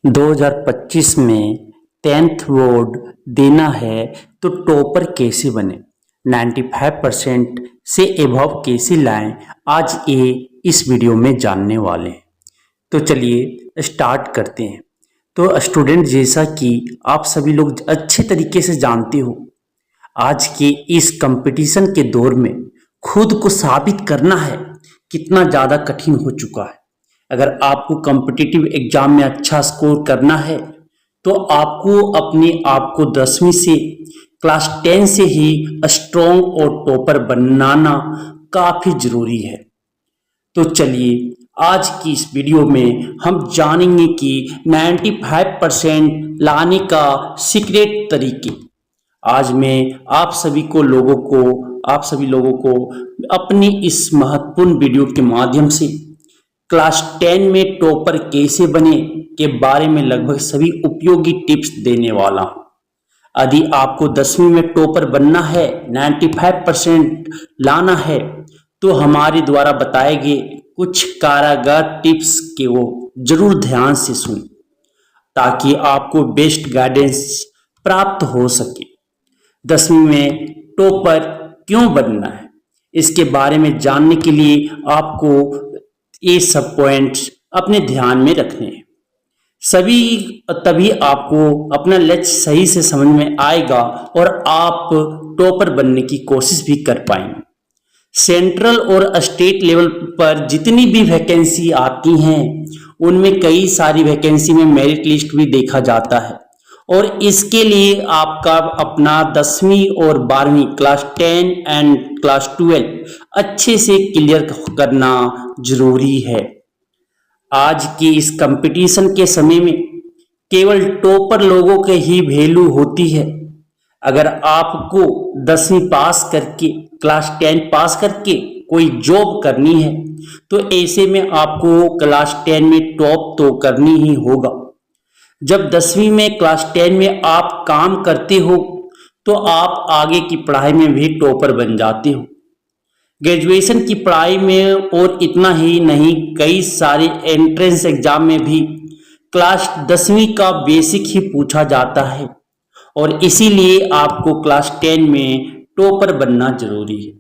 2025 में 10th board देना है तो टॉपर कैसे बने, 95% से एबव कैसे लाएं, आज ये इस वीडियो में जानने वाले हैं। तो चलिए स्टार्ट करते हैं। तो स्टूडेंट, जैसा कि आप सभी लोग अच्छे तरीके से जानते हो, आज के इस कंपटीशन के दौर में खुद को साबित करना है कितना ज़्यादा कठिन हो चुका है। अगर आपको कॉम्पिटिटिव एग्जाम में अच्छा स्कोर करना है तो आपको अपने आप को 10वीं से क्लास 10 से ही स्ट्रॉन्ग और टॉपर बनाना काफ़ी ज़रूरी है। तो चलिए आज की इस वीडियो में हम जानेंगे कि 95% लाने का सीक्रेट तरीके। आज मैं आप सभी लोगों को अपनी इस महत्वपूर्ण वीडियो के माध्यम से क्लास 10 में टॉपर कैसे बने के बारे में लगभग सभी उपयोगी टिप्स देने वाला हूं। यदि आपको 10वीं में टॉपर बनना है, 95% लाना है, तो हमारे द्वारा बताए गए कुछ कारागार टिप्स के वो जरूर ध्यान से सुन, ताकि आपको बेस्ट गाइडेंस प्राप्त हो सके। 10वीं में टॉपर क्यों बनना है, इसके बारे में जानने के लिए आपको ये सब पॉइंट्स अपने ध्यान में रखने हैं। तभी आपको अपना लक्ष्य सही से समझ में आएगा और आप टॉपर बनने की कोशिश भी कर पाएंगे। सेंट्रल और स्टेट लेवल पर जितनी भी वैकेंसी आती हैं, उनमें कई सारी वैकेंसी में मेरिट लिस्ट भी देखा जाता है, और इसके लिए आपका अपना 10वीं और 12वीं क्लास 10 एंड क्लास 12 अच्छे से क्लियर करना जरूरी है। आज के इस कंपटीशन के समय में केवल टॉपर लोगों के ही वैल्यू होती है। अगर आपको 10वीं पास करके क्लास 10 पास करके कोई जॉब करनी है, तो ऐसे में आपको क्लास 10 में टॉप तो करनी ही होगा। जब 10वीं में क्लास 10 में आप काम करते हो तो आप आगे की पढ़ाई में भी टॉपर बन जाते हो। ग्रेजुएशन की पढ़ाई में और इतना ही नहीं, कई सारे एंट्रेंस एग्जाम में भी क्लास 10वीं का बेसिक ही पूछा जाता है, और इसीलिए आपको क्लास 10 में टॉपर बनना जरूरी है।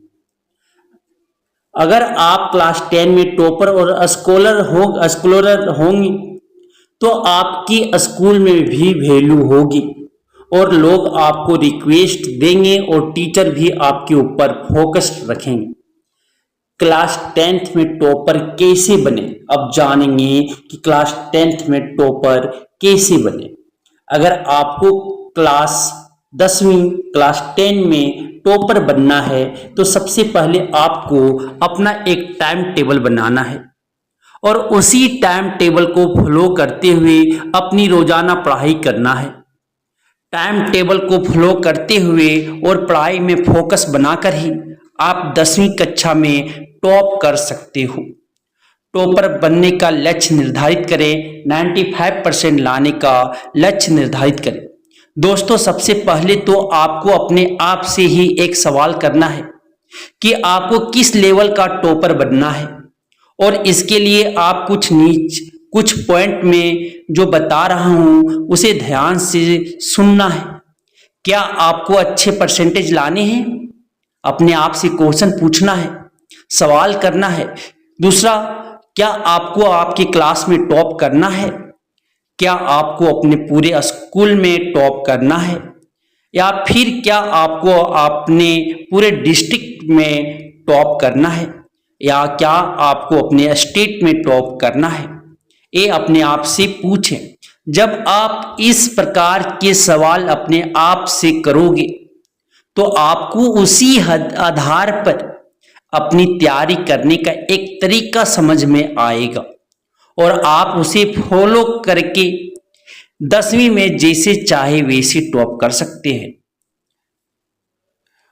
अगर आप क्लास 10 में टॉपर और स्कॉलर होंगे तो आपकी स्कूल में भी वैल्यू होगी और लोग आपको रिक्वेस्ट देंगे और टीचर भी आपके ऊपर फोकस रखेंगे। क्लास 10th में टॉपर कैसे बने, अब जानेंगे कि क्लास 10th में टॉपर कैसे बने। अगर आपको क्लास 10वीं क्लास 10 में टॉपर बनना है तो सबसे पहले आपको अपना एक टाइम टेबल बनाना है, और उसी टाइम टेबल को फॉलो करते हुए अपनी रोजाना पढ़ाई करना है। टाइम टेबल को फॉलो करते हुए और पढ़ाई में फोकस बनाकर ही आप 10वीं कक्षा में टॉप कर सकते हो। टॉपर बनने का लक्ष्य निर्धारित करें, 95% लाने का लक्ष्य निर्धारित करें। दोस्तों, सबसे पहले तो आपको अपने आप से ही एक सवाल करना है कि आपको किस लेवल का टॉपर बनना है, और इसके लिए आप कुछ पॉइंट में जो बता रहा हूं उसे ध्यान से सुनना है। क्या आपको अच्छे परसेंटेज लाने हैं? अपने आप से क्वेश्चन पूछना है, सवाल करना है। दूसरा, क्या आपको आपकी क्लास में टॉप करना है? क्या आपको अपने पूरे स्कूल में टॉप करना है, या फिर क्या आपको अपने पूरे डिस्ट्रिक्ट में टॉप करना है, या क्या आपको अपने स्टेट में टॉप करना है? ये अपने आप से पूछें। जब आप इस प्रकार के सवाल अपने आप से करोगे तो आपको उसी आधार पर अपनी तैयारी करने का एक तरीका समझ में आएगा, और आप उसे फॉलो करके 10वीं में जैसे चाहे वैसे टॉप कर सकते हैं।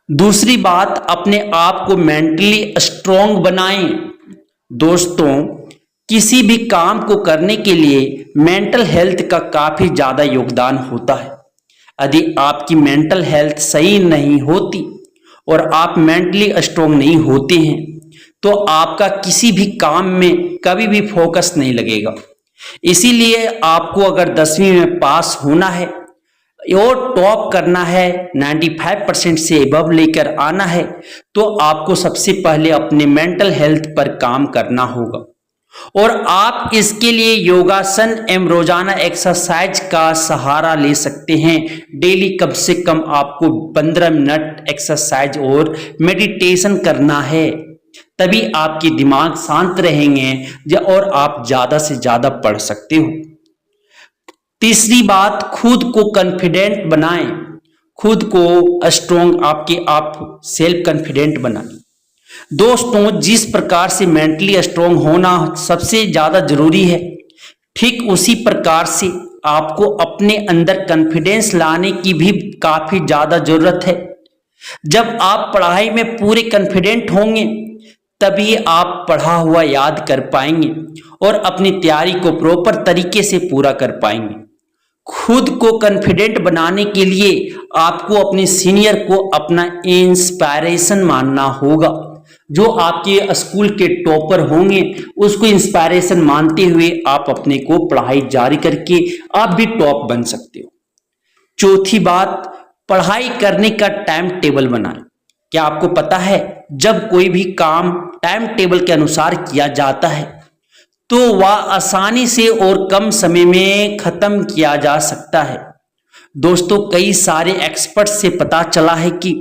दूसरी बात, अपने आप को मेंटली स्ट्रॉन्ग बनाएं। दोस्तों, किसी भी काम को करने के लिए मेंटल हेल्थ का काफी ज्यादा योगदान होता है। यदि आपकी मेंटल हेल्थ सही नहीं होती और आप मेंटली स्ट्रॉन्ग नहीं होते हैं तो आपका किसी भी काम में कभी भी फोकस नहीं लगेगा। इसीलिए आपको अगर 10वीं में पास होना है और टॉप करना है, 95% से एबव लेकर आना है, तो आपको सबसे पहले अपने मेंटल हेल्थ पर काम करना होगा। और आप इसके लिए योगासन एवं रोजाना एक्सरसाइज का सहारा ले सकते हैं। डेली कम से कम आपको 15 मिनट एक्सरसाइज और मेडिटेशन करना है, तभी आपके दिमाग शांत रहेंगे और आप ज्यादा से ज्यादा पढ़ सकते हो। तीसरी बात, खुद को कॉन्फिडेंट बनाएं, खुद को स्ट्रॉन्ग आप सेल्फ कॉन्फिडेंट बनाएं। दोस्तों, जिस प्रकार से मेंटली स्ट्रॉन्ग होना सबसे ज्यादा जरूरी है, ठीक उसी प्रकार से आपको अपने अंदर कॉन्फिडेंस लाने की भी काफी ज्यादा जरूरत है। जब आप पढ़ाई में पूरे कॉन्फिडेंट होंगे तभी आप पढ़ा हुआ याद कर पाएंगे और अपनी तैयारी को प्रॉपर तरीके से पूरा कर पाएंगे। खुद को कॉन्फिडेंट बनाने के लिए आपको अपने सीनियर को अपना इंस्पायरेशन मानना होगा। जो आपके स्कूल के टॉपर होंगे उसको इंस्पायरेशन मानते हुए आप अपने को पढ़ाई जारी करके आप भी टॉप बन सकते हो। चौथी बात, पढ़ाई करने का टाइम टेबल बनाएं। क्या आपको पता है, जब कोई भी काम टाइम टेबल के अनुसार किया जाता है तो वह आसानी से और कम समय में खत्म किया जा सकता है। दोस्तों, कई सारे एक्सपर्ट से पता चला है कि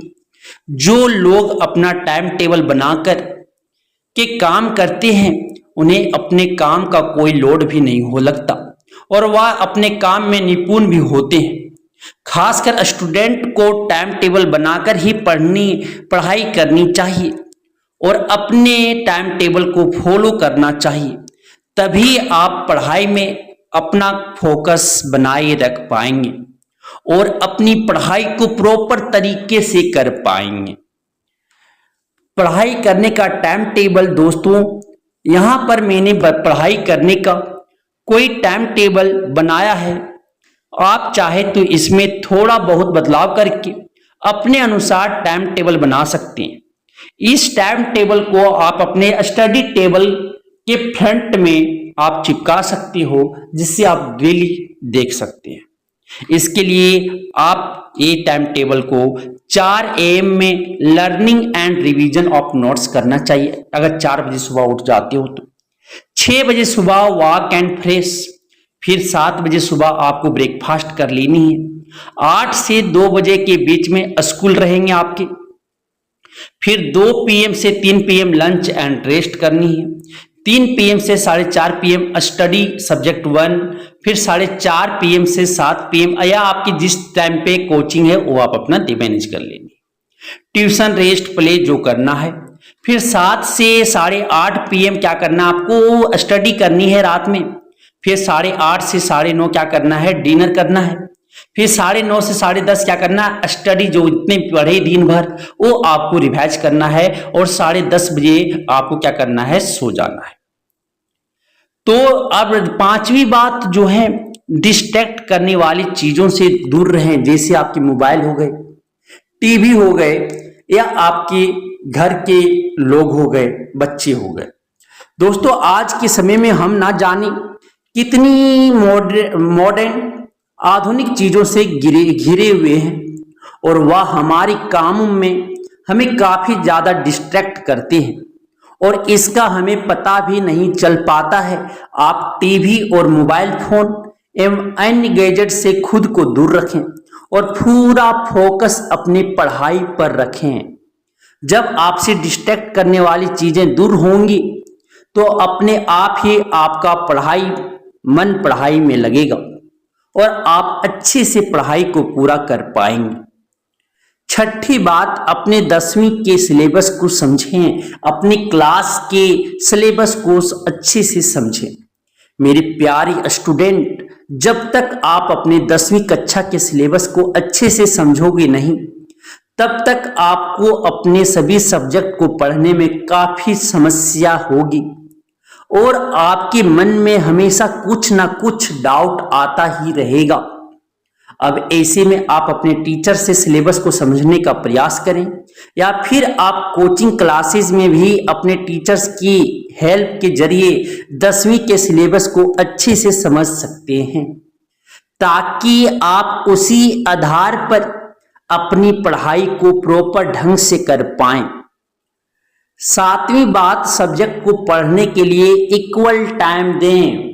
जो लोग अपना टाइम टेबल बनाकर के काम करते हैं उन्हें अपने काम का कोई लोड भी नहीं हो लगता और वह अपने काम में निपुण भी होते हैं। खासकर स्टूडेंट को टाइम टेबल बनाकर ही पढ़ाई करनी चाहिए और अपने टाइम टेबल को फॉलो करना चाहिए, तभी आप पढ़ाई में अपना फोकस बनाए रख पाएंगे और अपनी पढ़ाई को प्रॉपर तरीके से कर पाएंगे। पढ़ाई करने का टाइम टेबल, दोस्तों, यहां पर मैंने पढ़ाई करने का कोई टाइम टेबल बनाया है। आप चाहे तो इसमें थोड़ा बहुत बदलाव करके अपने अनुसार टाइम टेबल बना सकते हैं। इस टाइम टेबल को आप अपने स्टडी टेबल के फ्रंट में आप चिपका सकते हो, जिससे आप डेली देख सकते हैं। इसके लिए आप ये टाइम टेबल को 4 AM में learning and revision of notes करना चाहिए। अगर 4 बजे सुबह उठ जाते हो तो 6 बजे सुबह वॉक एंड फ्रेश, फिर 7 बजे सुबह आपको ब्रेकफास्ट कर लेनी है। 8 से 2 बजे के बीच में स्कूल रहेंगे आपके, फिर 2 PM से 3 PM लंच एंड रेस्ट करनी है। 3 PM से 4:30 PM स्टडी सब्जेक्ट 1, फिर 4:30 PM से 7 PM या आपकी जिस टाइम पे कोचिंग है वो आप अपना मैनेज कर लेंगे। ट्यूशन, रेस्ट, प्ले जो करना है। फिर 7 से 8:30 PM क्या करना है, आपको स्टडी करनी है रात में। फिर 8:30 से 9:30 क्या करना है, डिनर करना है। फिर 9:30 से 10:30 क्या करना है, स्टडी जो इतने पढ़े दिन भर वो आपको रिवाइज करना है और 10:30 बजे आपको क्या करना है, सो जाना है। तो अब 5वीं बात जो है, डिस्ट्रैक्ट करने वाली चीजों से दूर रहें, जैसे आपके मोबाइल हो गए, टीवी हो गए या आपके घर के लोग हो गए, बच्चे हो गए। दोस्तों, आज के समय में हम ना जाने कितनी मॉडर्न आधुनिक चीजों से घिरे हुए हैं और वह हमारे कामों में हमें काफी ज्यादा डिस्ट्रैक्ट करते हैं और इसका हमें पता भी नहीं चल पाता है। आप टीवी और मोबाइल फोन एवं अन्य गैजेट से खुद को दूर रखें और पूरा फोकस अपनी पढ़ाई पर रखें। जब आपसे डिस्ट्रैक्ट करने वाली चीजें दूर होंगी तो अपने आप ही आपका मन पढ़ाई में लगेगा और आप अच्छे से पढ़ाई को पूरा कर पाएंगे। छठी बात, अपने 10वीं के सिलेबस को समझें, अपनी क्लास के सिलेबस को अच्छे से समझें। मेरे प्यारे स्टूडेंट, जब तक आप अपने 10वीं कक्षा के सिलेबस को अच्छे से समझोगे नहीं, तब तक आपको अपने सभी सब्जेक्ट को पढ़ने में काफी समस्या होगी और आपके मन में हमेशा कुछ ना कुछ डाउट आता ही रहेगा। अब ऐसे में आप अपने टीचर से सिलेबस को समझने का प्रयास करें या फिर आप कोचिंग क्लासेस में भी अपने टीचर्स की हेल्प के जरिए 10वीं के सिलेबस को अच्छे से समझ सकते हैं, ताकि आप उसी आधार पर अपनी पढ़ाई को प्रॉपर ढंग से कर पाएं। सातवीं बात, सब्जेक्ट को पढ़ने के लिए इक्वल टाइम दें,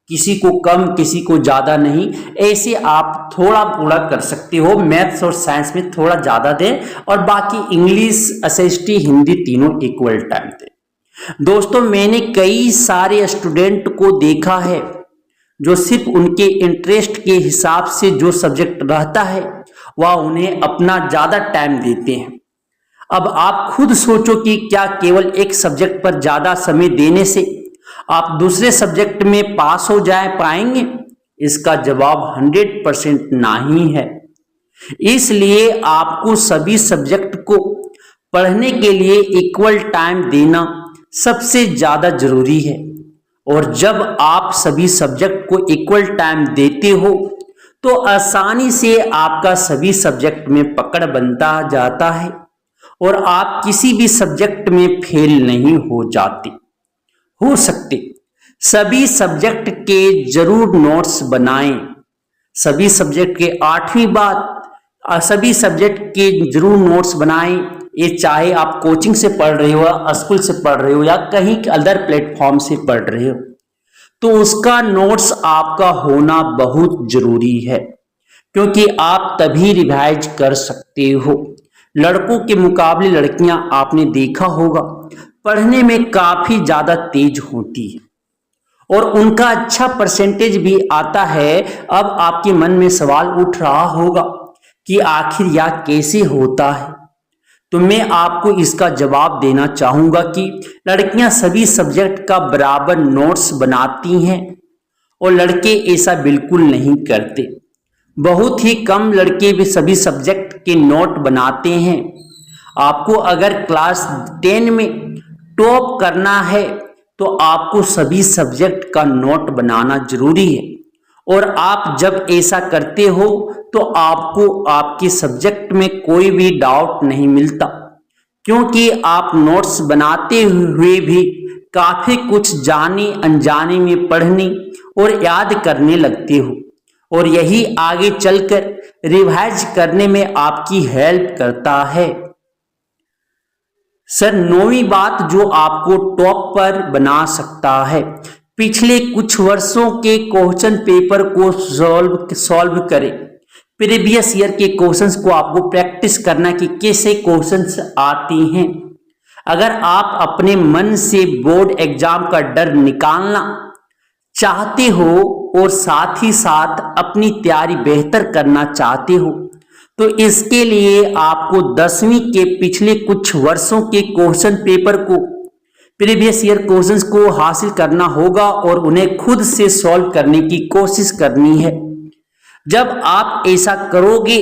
किसी को कम किसी को ज्यादा नहीं। ऐसे आप थोड़ा थोड़ा कर सकते हो, मैथ्स और साइंस में थोड़ा ज्यादा दें और बाकी इंग्लिश, एसएसटी, हिंदी तीनों इक्वल टाइम दें। दोस्तों, मैंने कई सारे स्टूडेंट को देखा है जो सिर्फ उनके इंटरेस्ट के हिसाब से जो सब्जेक्ट रहता है वह उन्हें अपना ज्यादा टाइम देते हैं। अब आप खुद सोचो कि क्या केवल एक सब्जेक्ट पर ज्यादा समय देने से आप दूसरे सब्जेक्ट में पास हो पाएंगे? इसका जवाब 100% नहीं है। इसलिए आपको सभी सब्जेक्ट को पढ़ने के लिए इक्वल टाइम देना सबसे ज्यादा जरूरी है। और जब आप सभी सब्जेक्ट को इक्वल टाइम देते हो तो आसानी से आपका सभी सब्जेक्ट में पकड़ बनता जाता है और आप किसी भी सब्जेक्ट में फेल नहीं हो सकते। सभी सब्जेक्ट के जरूर नोट्स बनाएं। सभी सब्जेक्ट के 8वीं बात, सभी सब्जेक्ट के जरूर नोट्स बनाएं। ये चाहे आप कोचिंग से पढ़ रहे हो, स्कूल से पढ़ रहे हो या कहीं अदर प्लेटफॉर्म से पढ़ रहे हो, तो उसका नोट्स आपका होना बहुत जरूरी है, क्योंकि आप तभी रिवाइज कर सकते हो। लड़कों के मुकाबले लड़कियां आपने देखा होगा पढ़ने में काफी ज्यादा तेज होती है और उनका अच्छा परसेंटेज भी आता है। अब आपके मन में सवाल उठ रहा होगा कि आखिर यह कैसे होता है, तो मैं आपको इसका जवाब देना चाहूंगा कि लड़कियां सभी सब्जेक्ट का बराबर नोट्स बनाती हैं और लड़के ऐसा बिल्कुल नहीं करते। बहुत ही कम लड़के भी सभी सब्जेक्ट के नोट बनाते हैं। आपको अगर क्लास 10 में टॉप करना है तो आपको सभी सब्जेक्ट का नोट बनाना जरूरी है और आप जब ऐसा करते हो तो आपको आपके सब्जेक्ट में कोई भी डाउट नहीं मिलता, क्योंकि आप नोट्स बनाते हुए भी काफी कुछ जाने अनजाने में पढ़ने और याद करने लगते हो और यही आगे चलकर रिवाइज करने में आपकी हेल्प करता है। सर, 9वीं बात जो आपको टॉप पर बना सकता है, पिछले कुछ वर्षों के क्वेश्चन पेपर को सॉल्व करें। प्रीवियस ईयर के क्वेश्चंस को आपको प्रैक्टिस करना कि कैसे क्वेश्चंस आते हैं। अगर आप अपने मन से बोर्ड एग्जाम का डर निकालना चाहते हो और साथ ही साथ अपनी तैयारी बेहतर करना चाहते हो तो इसके लिए आपको 10वीं के पिछले कुछ वर्षों के क्वेश्चन पेपर को, प्रीवियस ईयर क्वेश्चंस को हासिल करना होगा और उन्हें खुद से सॉल्व करने की कोशिश करनी है। जब आप ऐसा करोगे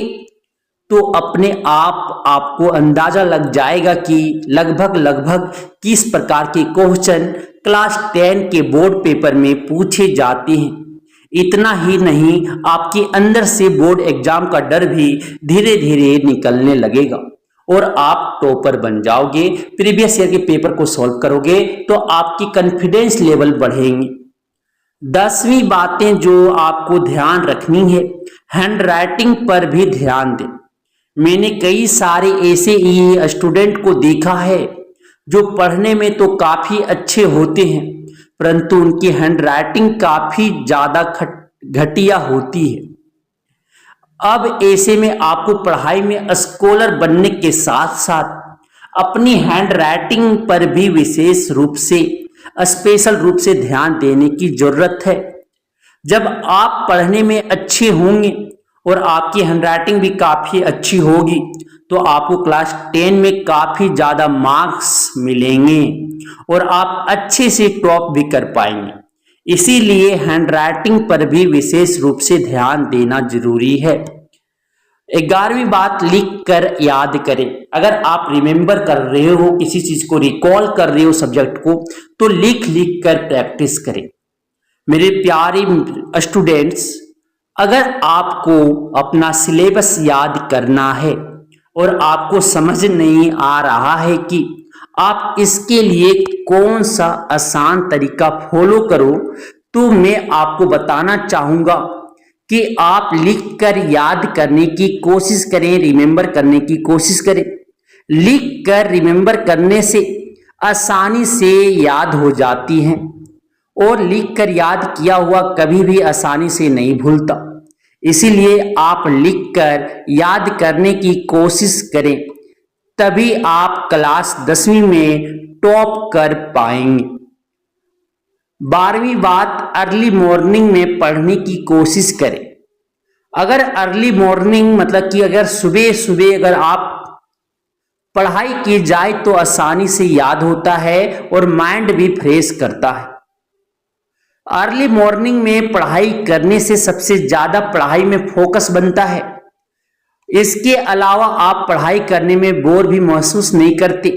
तो अपने आप आपको अंदाजा लग जाएगा कि लगभग किस प्रकार के क्वेश्चन क्लास 10 के बोर्ड पेपर में पूछे जाते हैं। इतना ही नहीं, आपके अंदर से बोर्ड एग्जाम का डर भी धीरे धीरे निकलने लगेगा और आप टॉपर बन जाओगे। प्रीवियस ईयर के पेपर को सॉल्व करोगे तो आपकी कॉन्फिडेंस लेवल बढ़ेंगे। 10वीं बातें जो आपको ध्यान रखनी है, हैंड राइटिंग पर भी ध्यान दें। मैंने कई सारे ऐसे ही स्टूडेंट को देखा है जो पढ़ने में तो काफी अच्छे होते हैं परंतु उनकी हैंड राइटिंग काफी ज्यादा घटिया होती है। अब ऐसे में आपको पढ़ाई में स्कॉलर बनने के साथ साथ अपनी हैंड राइटिंग पर भी विशेष रूप से, स्पेशल रूप से ध्यान देने की जरूरत है। जब आप पढ़ने में अच्छे होंगे और आपकी हैंडराइटिंग भी काफी अच्छी होगी तो आपको क्लास 10 में काफी ज्यादा मार्क्स मिलेंगे और आप अच्छे से टॉप भी कर पाएंगे। इसीलिए हैंडराइटिंग पर भी विशेष रूप से ध्यान देना जरूरी है। 11वीं बात, लिख कर याद करें। अगर आप रिमेंबर कर रहे हो, किसी चीज को रिकॉल कर रहे हो सब्जेक्ट को, तो लिख कर प्रैक्टिस करें। मेरे प्यारे स्टूडेंट्स, अगर आपको अपना सिलेबस याद करना है और आपको समझ नहीं आ रहा है कि आप इसके लिए कौन सा आसान तरीका फॉलो करो, तो मैं आपको बताना चाहूंगा कि आप लिखकर याद करने की कोशिश करें, रिमेंबर करने की कोशिश करें। लिखकर रिमेंबर करने से आसानी से याद हो जाती हैं और लिखकर याद किया हुआ कभी भी आसानी से नहीं भूलता। इसीलिए आप लिखकर याद करने की कोशिश करें, तभी आप क्लास 10वीं में टॉप कर पाएंगे। 12वीं बात, अर्ली मॉर्निंग में पढ़ने की कोशिश करें। अगर अर्ली मॉर्निंग मतलब कि अगर सुबह सुबह अगर आप पढ़ाई की जाए तो आसानी से याद होता है और माइंड भी फ्रेश करता है। अर्ली मॉर्निंग में पढ़ाई करने से सबसे ज्यादा पढ़ाई में फोकस बनता है। इसके अलावा आप पढ़ाई करने में बोर भी महसूस नहीं करते।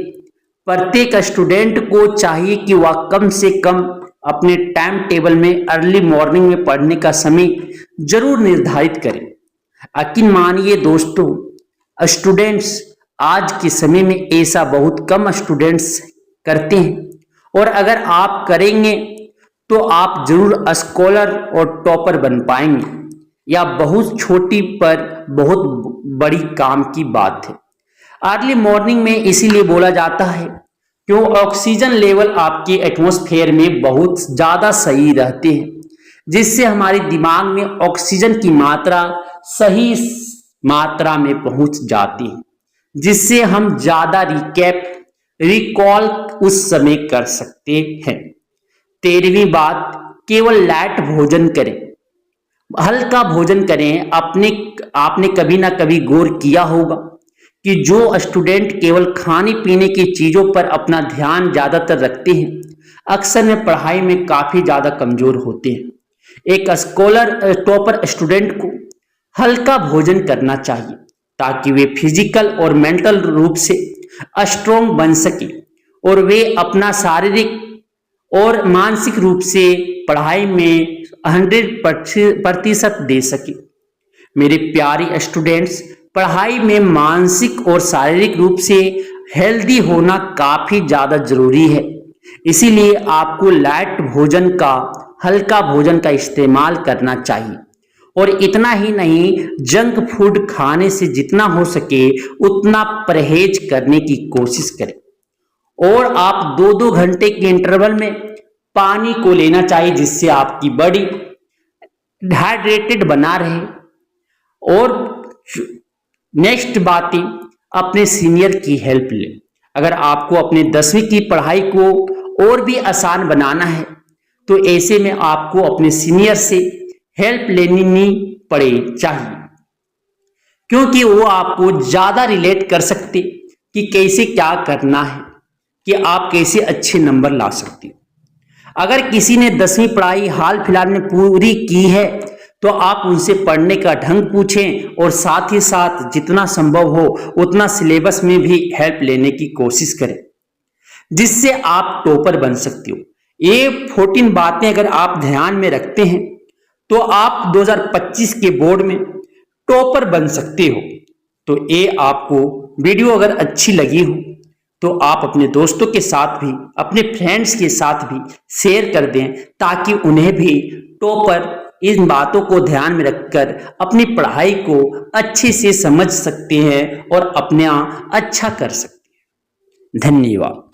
प्रत्येक स्टूडेंट को चाहिए कि वह कम से कम अपने टाइम टेबल में अर्ली मॉर्निंग में पढ़ने का समय जरूर निर्धारित करें। यकीन मानिए दोस्तों, स्टूडेंट्स आज के समय में ऐसा बहुत कम स्टूडेंट्स करते हैं और अगर आप करेंगे तो आप जरूर स्कॉलर और टॉपर बन पाएंगे। या बहुत छोटी पर बहुत बड़ी काम की बात है। अर्ली मॉर्निंग में इसीलिए बोला जाता है क्यों ऑक्सीजन लेवल आपके एटमॉस्फेयर में बहुत ज्यादा सही रहते हैं, जिससे हमारे दिमाग में ऑक्सीजन की मात्रा सही मात्रा में पहुंच जाती है, जिससे हम ज्यादा रिकॉल उस समय कर सकते हैं। 13वीं बात, केवल लाइट भोजन करें, हल्का भोजन करें। आपने कभी ना कभी गौर किया होगा कि जो स्टूडेंट केवल खाने पीने की चीजों पर अपना ध्यान ज्यादातर रखते हैं, अक्सर में पढ़ाई में काफी ज्यादा कमजोर होते हैं। एक स्कॉलर टॉपर स्टूडेंट को हल्का भोजन करना चाहिए ताकि वे फिजिकल और मेंटल रूप से स्ट्रोंग बन सके और वे अपना शारीरिक और मानसिक रूप से पढ़ाई में 100% दे सके। मेरे प्यारे स्टूडेंट्स, पढ़ाई में मानसिक और शारीरिक रूप से हेल्दी होना काफी ज्यादा जरूरी है। इसीलिए आपको लाइट भोजन का, हल्का भोजन का इस्तेमाल करना चाहिए। और इतना ही नहीं, जंक फूड खाने से जितना हो सके उतना परहेज करने की कोशिश करें। और आप 2-2 घंटे के इंटरवल में पानी को लेना चाहिए, जिससे आपकी बॉडी हाइड्रेटेड बना रहे। और नेक्स्ट बातें, अपने सीनियर की हेल्प लें। अगर आपको अपने 10वीं की पढ़ाई को और भी आसान बनाना है तो ऐसे में आपको अपने सीनियर से हेल्प लेनी पड़े चाहिए, क्योंकि वो आपको ज्यादा रिलेट कर सकते कि कैसे क्या करना है, कि आप कैसे अच्छे नंबर ला सकते हो। अगर किसी ने 10वीं पढ़ाई हाल फिलहाल में पूरी की है तो आप उनसे पढ़ने का ढंग पूछें और साथ ही साथ जितना संभव हो उतना सिलेबस में भी हेल्प लेने की कोशिश करें, जिससे आप टॉपर बन सकते हो। ये 14 बातें अगर आप ध्यान में रखते हैं तो आप 2025 के बोर्ड में टॉपर बन सकते हो। तो ये आपको वीडियो अगर अच्छी लगी हो तो आप अपने दोस्तों के साथ भी, अपने फ्रेंड्स के साथ भी शेयर कर दें, ताकि उन्हें भी टॉपर इन बातों को ध्यान में रखकर अपनी पढ़ाई को अच्छे से समझ सकते हैं और अपना अच्छा कर सकते हैं। धन्यवाद।